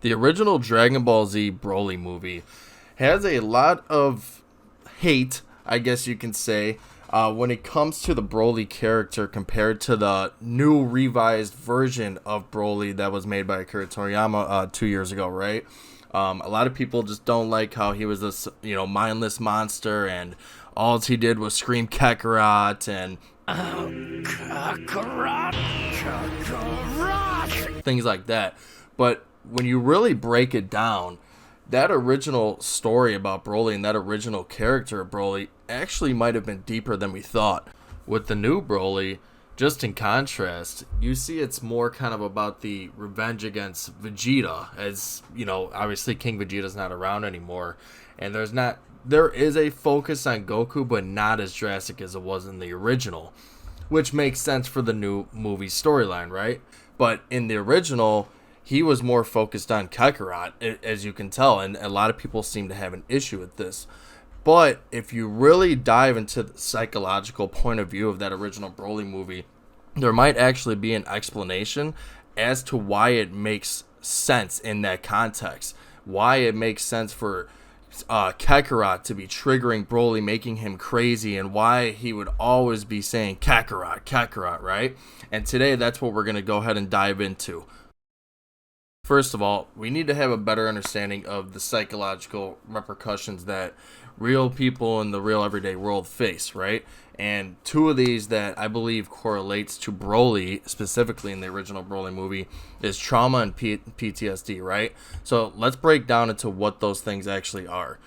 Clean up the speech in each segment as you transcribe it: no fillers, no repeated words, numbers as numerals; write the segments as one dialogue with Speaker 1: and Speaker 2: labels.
Speaker 1: The original Dragon Ball Z Broly movie has a lot of hate, I guess you can say, when it comes to the Broly character compared to the new revised version of Broly that was made by Akira Toriyama 2 years ago, right? A lot of people just don't like how he was this, mindless monster, and all he did was scream Kakarot and Kakarot, Kakarot, things like that. But when you really break it down, that original story about Broly and that original character of Broly actually might have been deeper than we thought. With the new Broly, just in contrast, you see it's more kind of about the revenge against Vegeta, as obviously King Vegeta's not around anymore, and there is a focus on Goku, but not as drastic as it was in the original, which makes sense for the new movie storyline, right? But in the original, he was more focused on Kakarot, as you can tell, and a lot of people seem to have an issue with this. But if you really dive into the psychological point of view of that original Broly movie, there might actually be an explanation as to why it makes sense in that context. Why it makes sense for Kakarot to be triggering Broly, making him crazy, and why he would always be saying Kakarot, Kakarot, right? And today, that's what we're going to go ahead and dive into. First of all, we need to have a better understanding of the psychological repercussions that real people in the real everyday world face, right? And two of these that I believe correlates to Broly, specifically in the original Broly movie, is trauma and PTSD, right? So let's break down into what those things actually are.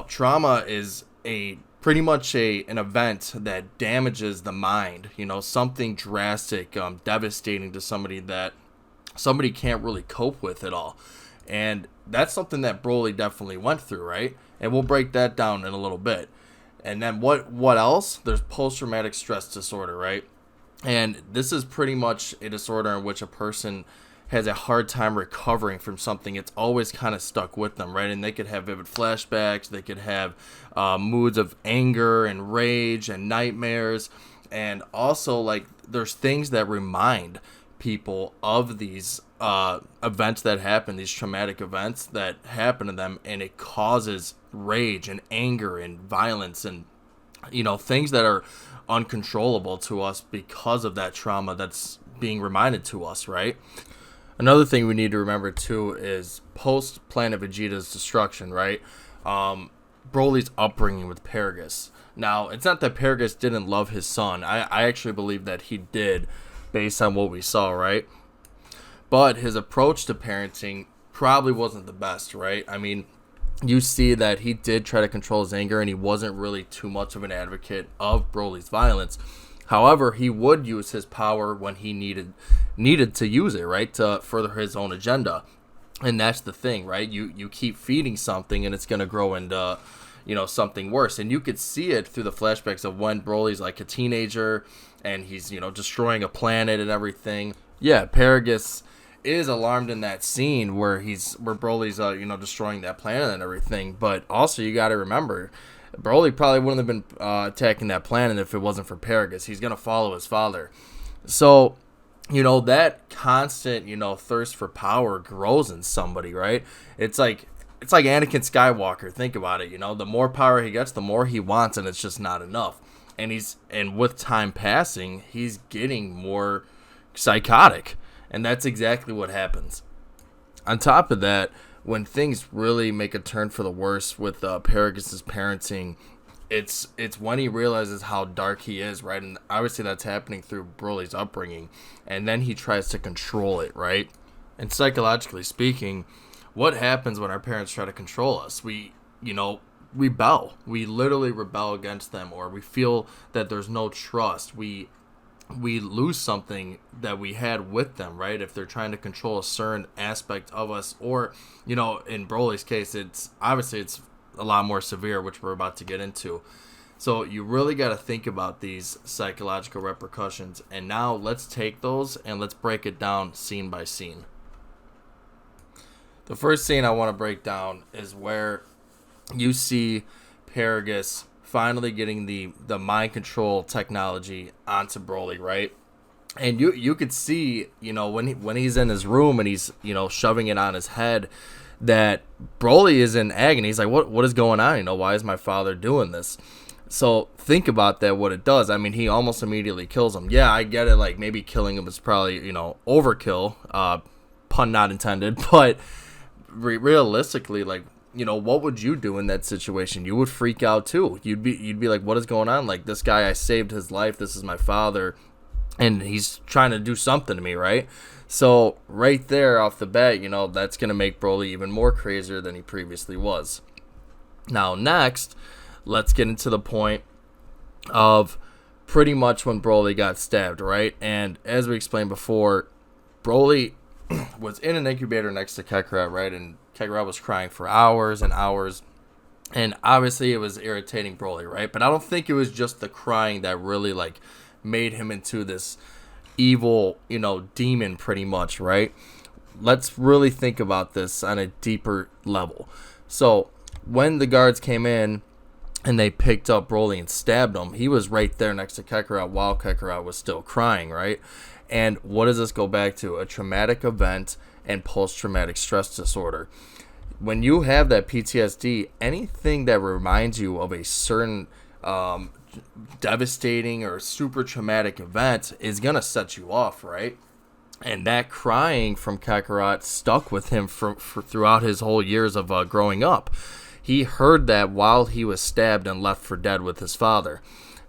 Speaker 1: Trauma is pretty much an event that damages the mind, something drastic, devastating to somebody that somebody can't really cope with at all. And that's something that Broly definitely went through, right? And we'll break that down in a little bit. And then what else? There's post-traumatic stress disorder, right? And this is pretty much a disorder in which a person has a hard time recovering from something. It's always kind of stuck with them, right? And they could have vivid flashbacks. They could have moods of anger and rage and nightmares. And also, like, there's things that remind people of these events that happen, these traumatic events that happen to them, and it causes rage and anger and violence and things that are uncontrollable to us because of that trauma that's being reminded to us, right? Another thing we need to remember too is post Planet Vegeta's destruction, right? Broly's upbringing with Paragus. Now, it's not that Paragus didn't love his son. I actually believe that he did, based on what we saw, right? But his approach to parenting probably wasn't the best, right? I mean, you see that he did try to control his anger, and he wasn't really too much of an advocate of Broly's violence. However, he would use his power when he needed to use it, right, to further his own agenda. And that's the thing, right? You keep feeding something, and it's going to grow into something worse. And you could see it through the flashbacks of when Broly's like a teenager and he's destroying a planet and everything. Yeah, Paragus is alarmed in that scene where Broly's destroying that planet and everything. But also, you got to remember, Broly probably wouldn't have been attacking that planet if it wasn't for Paragus. He's gonna follow his father. So that constant thirst for power grows in somebody, right? It's like Anakin Skywalker. Think about it. The more power he gets, the more he wants, and it's just not enough. And with time passing, he's getting more psychotic. And that's exactly what happens. On top of that, when things really make a turn for the worse with Paragus' parenting, it's when he realizes how dark he is, right? And obviously that's happening through Broly's upbringing. And then he tries to control it, right? And psychologically speaking, what happens when our parents try to control us? We rebel. We literally rebel against them, or we feel that there's no trust. We lose something that we had with them, right? If they're trying to control a certain aspect of us, or in Broly's case, it's a lot more severe, which we're about to get into. So you really got to think about these psychological repercussions. And now let's take those and let's break it down scene by scene. The first scene I want to break down is where you see Paragus finally getting the mind control technology onto Broly, right? And you could see, when he's in his room and he's, shoving it on his head, that Broly is in agony. He's like, what is going on? Why is my father doing this? So think about that, what it does. I mean, he almost immediately kills him. Yeah, I get it. Like, maybe killing him is probably, overkill. Pun not intended. But realistically, like, what would you do in that situation? You would freak out too. You'd be like, what is going on? Like, this guy, I saved his life. This is my father, and he's trying to do something to me, right? So right there off the bat, that's going to make Broly even more crazier than he previously was. Now, next, let's get into the point of pretty much when Broly got stabbed, right? And as we explained before, Broly was in an incubator next to Kakarot, right? And Kakarot was crying for hours and hours. And obviously it was irritating Broly, right? But I don't think it was just the crying that really, like, made him into this evil, demon pretty much, right? Let's really think about this on a deeper level. So when the guards came in and they picked up Broly and stabbed him, he was right there next to Kakarot while Kakarot was still crying, right? And what does this go back to? A traumatic event and post-traumatic stress disorder. When you have that PTSD, anything that reminds you of a certain devastating or super traumatic event is going to set you off, right? And that crying from Kakarot stuck with him for throughout his whole years of growing up. He heard that while he was stabbed and left for dead with his father.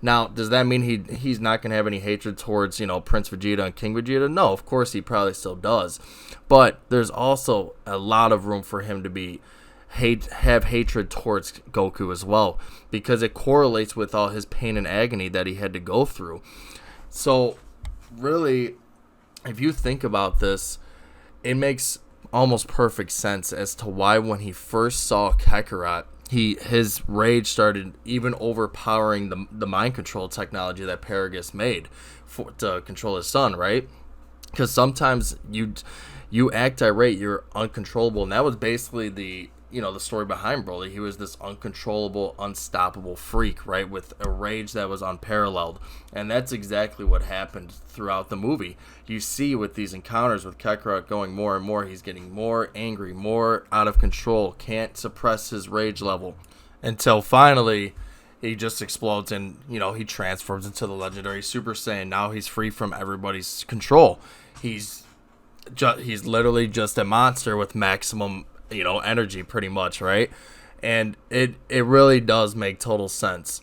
Speaker 1: Now, does that mean he's not going to have any hatred towards, Prince Vegeta and King Vegeta? No, of course he probably still does. But there's also a lot of room for him to have hatred towards Goku as well, because it correlates with all his pain and agony that he had to go through. So, really, if you think about this, it makes almost perfect sense as to why when he first saw Kakarot, his rage started even overpowering the mind control technology that Paragus made to control his son, right? Because sometimes you act irate, you're uncontrollable, and that was basically the story behind Broly. He was this uncontrollable, unstoppable freak, right, with a rage that was unparalleled. And that's exactly what happened throughout the movie. You see with these encounters with Kakarot going more and more, he's getting more angry, more out of control, can't suppress his rage level, until finally he just explodes and, he transforms into the legendary Super Saiyan. Now he's free from everybody's control. He's literally just a monster with maximum energy, pretty much, right? And it really does make total sense.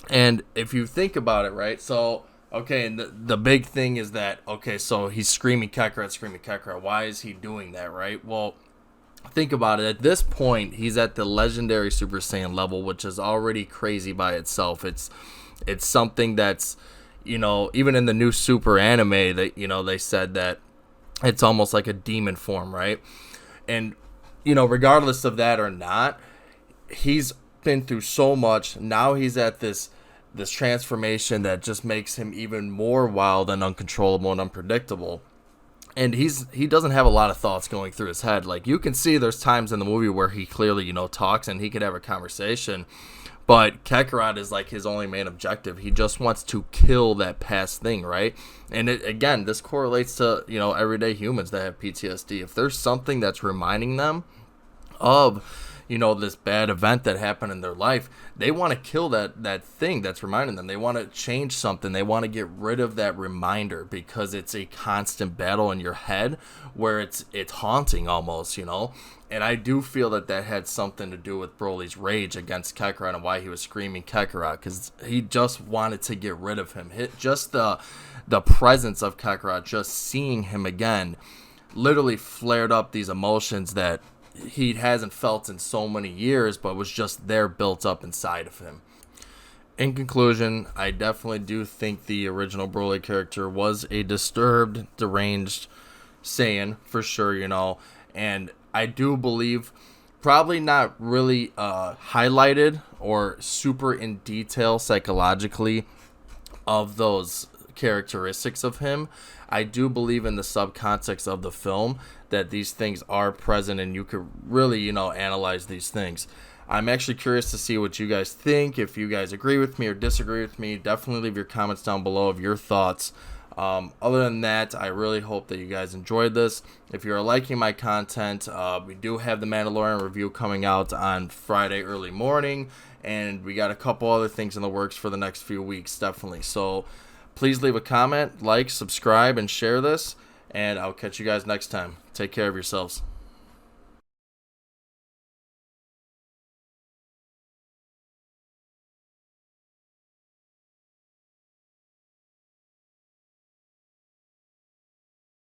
Speaker 1: And if you think about it, right, so okay, and the big thing is that, okay, so he's screaming Kakarot. Why is he doing that, right? Well, think about it. At this point, he's at the legendary Super Saiyan level, which is already crazy by itself. It's something that's, even in the new Super anime, that they said that it's almost like a demon form, right? And regardless of that or not, he's been through so much. Now he's at this transformation that just makes him even more wild and uncontrollable and unpredictable. And he doesn't have a lot of thoughts going through his head. Like, you can see there's times in the movie where he clearly, talks and he could have a conversation. But Kakarot is like his only main objective. He just wants to kill that past thing, right? And again, this correlates to, everyday humans that have PTSD. If there's something that's reminding them of, this bad event that happened in their life, they want to kill that thing that's reminding them. They want to change something. They want to get rid of that reminder, because it's a constant battle in your head where it's haunting almost, And I do feel that had something to do with Broly's rage against Kakarot and why he was screaming Kakarot, because he just wanted to get rid of him. Just the presence of Kakarot, just seeing him again, literally flared up these emotions that he hasn't felt in so many years, but was just there built up inside of him. In conclusion, I definitely do think the original Broly character was a disturbed, deranged Saiyan, for sure, and I do believe, probably not really highlighted or super in detail psychologically of those characteristics of him. I do believe in the subcontext of the film that these things are present, and you could really, analyze these things. I'm actually curious to see what you guys think. If you guys agree with me or disagree with me, definitely leave your comments down below of your thoughts Other than that, I really hope that you guys enjoyed this. If you're liking my content, we do have the Mandalorian review coming out on Friday early morning, and we got a couple other things in the works for the next few weeks, definitely. So please leave a comment, like, subscribe, and share this, and I'll catch you guys next time. Take care of yourselves.